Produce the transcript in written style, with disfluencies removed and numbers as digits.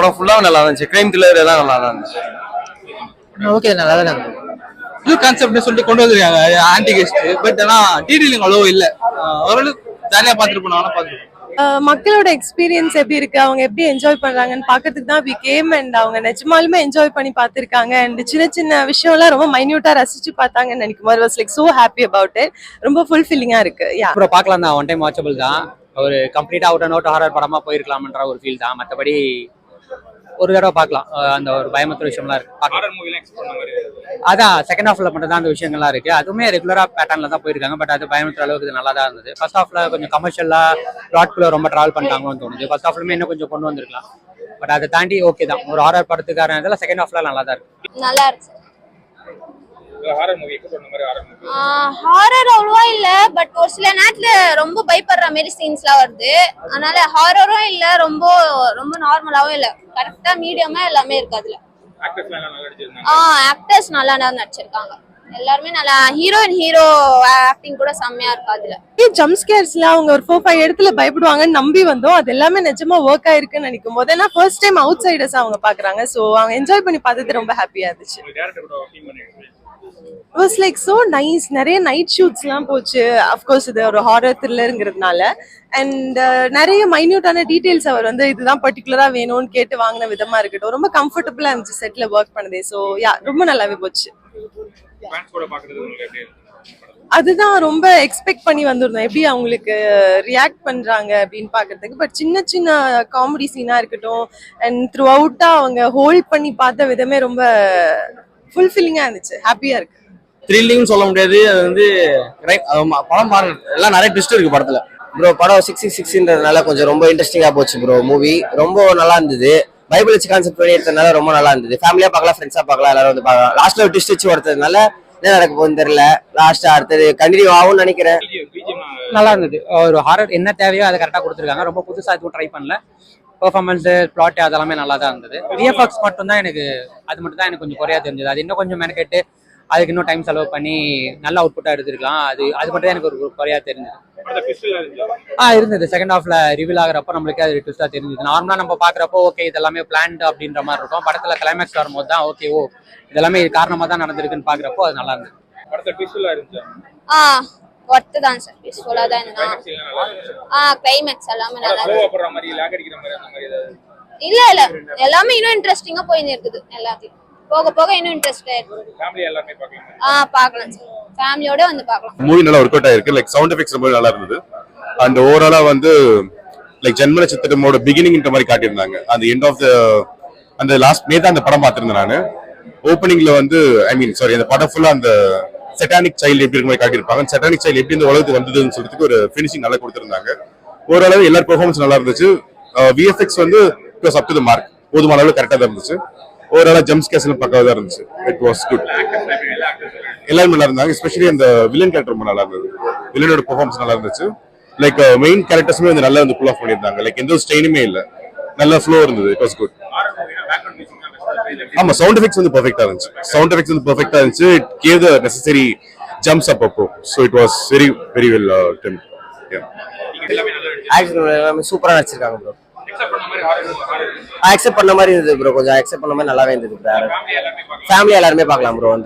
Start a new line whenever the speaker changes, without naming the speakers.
படம் ஃபுல்லாக நல்லா இருந்துச்சு. கிரைம் த்ரில்லர் எல்லாம் நல்லா தான் இருந்துச்சு.
ஓகே, நல்லா தான் இருந்தது.
புது கான்செப்ட்னு சொல்லிட்டு கொண்டு வந்திருக்காங்க ஆன்டி கெஸ்ட். பட் ஆனா டீடைலிங் அவ்வளோ இல்ல. ஓரளவுக்கு ஜாலியா பார்த்துட்டு போனாலும் பார்த்துருப்போம்.
மக்களோட எக்ஸ்பீரியன்ஸ் எப்படி இருக்கு, அவங்க எப்படி என்ஜாய் பண்றாங்கன்னு பாக்கிறதுக்கு தான் வி கேம். அண்ட் அவங்க நிஜமாலுமே என்ஜாய் பண்ணி பார்த்திருக்காங்க. அண்ட் சின்ன சின்ன விஷயம்லாம் ரொம்ப மைன்யூட்டா ரசிச்சு பார்த்தாங்கன்னு நினைக்கும் போது was like so happy about it. ரொம்ப ஃபுல்ஃபில்லிங்கா இருக்கு. யா,
அப்புறம் பார்க்கலாம் தான். ஒன் டைம் வாட்சபிள் தான். ஒரு கம்ப்ளீட்டா அவுட் அண்ட் அவுட் ஹாரர் படமா போயிருக்கலாம்ன்ற ஒரு ஃபீல் தான். மற்றபடி ஒரு தடவை பார்க்கலாம். அந்த ஒரு பயமற்ற விஷயம்லாம் இருக்கு. அதான் செகண்ட் ஹாஃப்ல மட்டும் தான் அந்த விஷயங்கள்லாம் இருக்கு. அதுவுமே ரெகுலரா பேட்டர்ன்ல தான் போயிருக்காங்க. பட் அது பயமற்ற அளவுக்கு நல்லா தான் இருந்தது. ஃபர்ஸ்ட் ஹாஃப்ல கொஞ்சம் கமர்ஷியலா பிளாட்குள்ள ரொம்ப டிராவல் பண்ணிட்டாங்கன்னு தோணுது. ஃபர்ஸ்ட் ஹாஃப்லுமே இன்னும் கொஞ்சம் கொண்டு வந்திருக்கலாம். பட் அதை தாண்டி ஓகே தான். ஒரு ஹாரர் படத்துக்கான இதெல்லாம் செகண்ட் ஹாஃப்ல நல்லா தான் இருக்கு.
நல்லா இருக்கு. ஹாரர் அவ்வளவா இல்ல, பட் ஒரு சில நேரத்துல ரொம்ப பயப்படுற மாதிரி சீன்ஸ்லாம் வருது. அதனால ஹாரரும் இல்ல, ரொம்ப ரொம்ப நார்மலாவும் இல்ல, கரெக்டா மீடியமா எல்லாமே இருக்கு. அதுல ஆக்டர்ஸ் நல்லா நடிச்சிருக்காங்க. எல்லாருமே நல்லா. ஹீரோ ஆக்டிங் கூட செம்மையா இருக்கு. அதுல
ஜம்ப் ஸ்கேர்ஸ்ல அவங்க ஒரு 4-5 இடத்துல பயப்படுவாங்கன்னு நம்பி வந்தோம். அது எல்லாமே நிஜமா ஒர்க் ஆயிருக்குன்னு நினைக்கும் போது, ஏன்னா ஃபர்ஸ்ட் டைம் அவுட் சைடர்ஸ் அவங்க பாக்குறாங்க. சோ அவங்க என்ஜாய் பண்ணி பார்த்தது ரொம்ப ஹாப்பியா இருந்துச்சு. It was like so nice. நிறைய நைட் ஷூட்ஸ்லாம் போச்சு. அஃப்கோர்ஸ் இது ஒரு ஹாரர் த்ரில்லருங்கிறதுனால. அண்ட் நிறைய மைன்யூட்டான டீடைல்ஸ் அவர் வந்து இதுதான் பர்டிகுலரா வேணும்னு கேட்டு வாங்கின விதமா இருக்கட்டும், ரொம்ப கம்ஃபர்டபுளா இருந்துச்சு செட்ல ஒர்க் பண்ணதே. ஸோ யா, ரொம்ப நல்லாவே போச்சு. அதுதான் ரொம்ப எக்ஸ்பெக்ட் பண்ணி வந்திருந்தோம், எப்படி அவங்களுக்கு ரியாக்ட் பண்றாங்க அப்படின்னு பாக்குறதுக்கு. பட் சின்ன சின்ன காமெடி சீனா இருக்கட்டும் அண்ட் த்ரூ அவுட்டா அவங்க ஹோல்ட் பண்ணி பார்த்த விதமே ரொம்ப ஃபுல்ஃபில்லிங்கா இருந்துச்சு. ஹாப்பியா இருக்கு.
த்ரில்லிங் சொல்ல முடியாது. அது வந்து படம் பாருங்க, எல்லாம் நிறைய ட்விஸ்ட் இருக்கு படத்துல.
ப்ரோ படம் 666ன்றதுனால கொஞ்சம் ரொம்ப இன்ட்ரெஸ்டிங்கா போச்சு ப்ரோ. மூவி ரொம்ப நல்லா இருந்தது. பைபிள் வச்சு கான்செப்ட் பண்ணி எடுத்ததுனால ரொம்ப நல்லா இருந்தது. ஃபேமிலியா பார்க்கலாம், ஃப்ரெண்ட்ஸா பார்க்கலாம், எல்லாரும் வந்து பார்க்கலாம். லாஸ்ட்ல ஒரு ட்விஸ்ட் வச்சு கொடுத்ததுனால என்ன நடக்க போகுதுன்னு தெரியல. லாஸ்டா அடுத்தது கண்டினியூ ஆகும்னு நினைக்கிறேன்.
நல்லா இருந்தது. ஒரு ஹாரர் என்ன தேவையோ அதை கரெக்டாக கொடுத்துருக்காங்க. ரொம்ப புதுசாக எதுவும் ட்ரை பண்ணல. பெர்ஃபார்மன்ஸு, பிளாட் அதெல்லாமே நல்லா தான் இருந்தது. விஎஃப்எக்ஸ் மட்டும் தான் எனக்கு எனக்கு கொஞ்சம் குறையா தெரிஞ்சது. அது இன்னும் கொஞ்சம் மெனக்கெட்டு அதுக்கு இன்னும் டைம் செலவு பண்ணி நல்ல அவுட்புட்டாக எடுத்துருக்கலாம். அது மட்டும் தான் எனக்கு ஒரு குறையா தெரிஞ்சது. இருந்தது. செகண்ட் ஹாஃப்ல ரிவீல் ஆகிறப்போ நம்மளுக்கு அது ட்விஸ்டா தெரிஞ்சது. நார்மலா நம்ம பாக்குறப்போ ஓகே இதெல்லாமே பிளான்ட் அப்படின்ற மாதிரி இருக்கும். படத்துல கிளைமேக்ஸ் வரும்போது தான் ஓகே இதெல்லாமே காரணமா தான் நடந்திருக்குன்னு பாக்குறப்போ அது நல்லா இருந்தது.
ஒர்த்து தான் சார். பீஸ்ஃபுல்லா தான் இருந்தது. கிளைமேக்ஸ் எல்லாமே நல்லா இல்ல எல்லாமே இன்னும் இன்ட்ரெஸ்டிங்கா போயின்னு இருக்குது. எல்லாத்தையும் போக போக இன்னும் இன்ட்ரெஸ்டா இருக்கு. பார்க்கலாம் சார். ஃபேமிலியோட வந்து பார்க்கலாம்.
மூவி நல்லா ஒர்க் அவுட் ஆயிருக்கு. லைக் சவுண்ட் எஃபெக்ட்ஸ் ரொம்ப நல்லா இருந்தது. அண்ட் ஓவராலா வந்து லைக் ஜென்ம நட்சத்திரமோட பிகினிங்ன்ற மாதிரி காட்டியிருந்தாங்க. அந்த எண்ட் ஆஃப் அந்த லாஸ்ட் நேத்து அந்த படம் பார்த்திருந்தேன் நான். ஓப்பனிங்ல வந்து அந்த படம் ஃபுல்லா அந்த செட்டானிக் சைல்டு எப்படி இருக்க மாதிரி காட்டியிருப்பாங்க. செட்டானிக் சைல்டு எப்படி இந்த உலகத்துக்கு வந்ததுன்னு சொல்றதுக்கு ஒரு ஃபினிஷிங் நல்லா கொடுத்திருந்தாங்க. ஓரளவு எல்லா பெர்ஃபார்மன்ஸ் நல்லா இருந்துச்சு. விஎஃப்எக்ஸ் வந்து it was up to the mark. போதுமான அளவு கரெக்டா தான் இருந்துச்சு. ஓவராலா ஜம்ப் ஸ்கேர்ஸ் பக்காவா தான் இருந்துச்சு. It was good. எல்லாரும் நல்லா இருந்தாங்க. எஸ்பெஷலி அந்த வில்லன் கேரக்டர் ரொம்ப நல்லா இருந்தது. வில்லனோட பெர்ஃபார்மன்ஸ் நல்லா இருந்துச்சு. லைக் மெயின் கேரக்டர்ஸுமே வந்து நல்லா வந்து புல் ஆஃப் பண்ணியிருந்தாங்க. லைக் எந்த ஒரு ஸ்ட்ரெயினுமே இல்லை, நல்ல ஃப்ளோ இருந்தது. It was good. ஆமா, சவுண்ட் எஃபெக்ட்ஸ் வந்து பெர்ஃபெக்ட்டா இருந்துச்சு. It gave the necessary jumps up அப்போ. So it was very very well done.
Actually சூப்பரா நடிச்சிருக்காங்க ப்ரோ. அக்செப்ட் பண்ண மாதிரி இருந்தது ப்ரோ. கொஞ்சம் அக்செப்ட் பண்ண மாதிரி நல்லாவே இருந்தது ப்ரோ. ஃபேமிலி எல்லாருமே பார்க்கலாம் ப்ரோ. வந்து